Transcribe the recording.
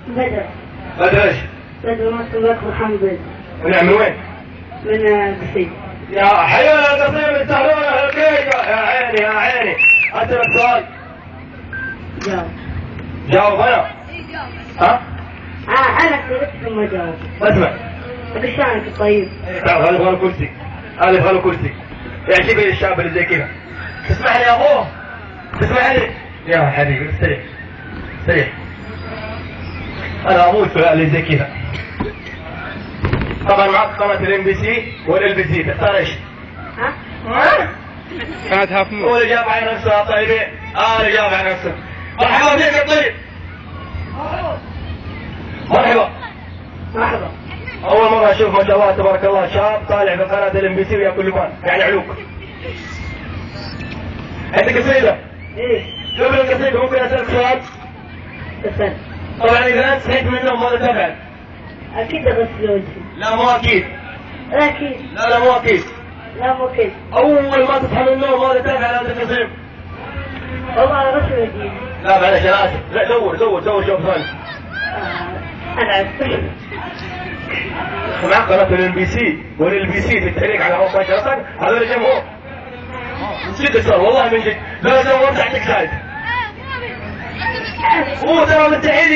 بدر. بدر ايش؟ بدر مصر بكر محمد. ونعم من وين؟ من قصيم. يا حي يا قصيم يستاهلون اهل الخير. يا عيني يا عيني. اسالك سؤال. جاوب. جاوب انا. ها؟ انا كتبت ثم جاوب. اسمع. لسانك الطيب. تعال هذا يبغى كرسي. هذا يبغى كرسي. يعجبني الشاب اللي زي كذا. تسمح لي يا اخوه؟ تسمح لي؟ يا حبيبي استريح. استريح. انا اموت في اللي زي كذا. طبعا معك قناة الام بي سي والال بي سي، تختار ايش؟ ها؟ قناة هاف مون. هو اللي جاب على نفسه يا طيبين. اللي جاب على نفسه. مرحبا بك يا طيب. مرحبا. مرحبا. اول مرة اشوف ما شاء الله تبارك الله شاب طالع في قناة الام بي سي وياكل لبان، يعني علوك. عندك قصيدة؟ ايه. قبل القصيدة ممكن اسألك سؤال؟ اسأل. طبعا اذا انت صحيت من النوم ماذا تفعل؟ اكيد اغسل وجهي. لا مو اكيد. اكيد. لا مو اكيد. لا مو اكيد. اول ما تصحى من النوم ماذا تفعل انت قصير؟ والله اغسل وجهي. لا معلش انا اسف، لا دور جواب ثاني. العب. مع قناة الام بي سي والال بي سي في التعليق على مباشرة هذول جمهور. من جد صار والله من جد، لا دورت عندك زايد. هو ترى مستحيل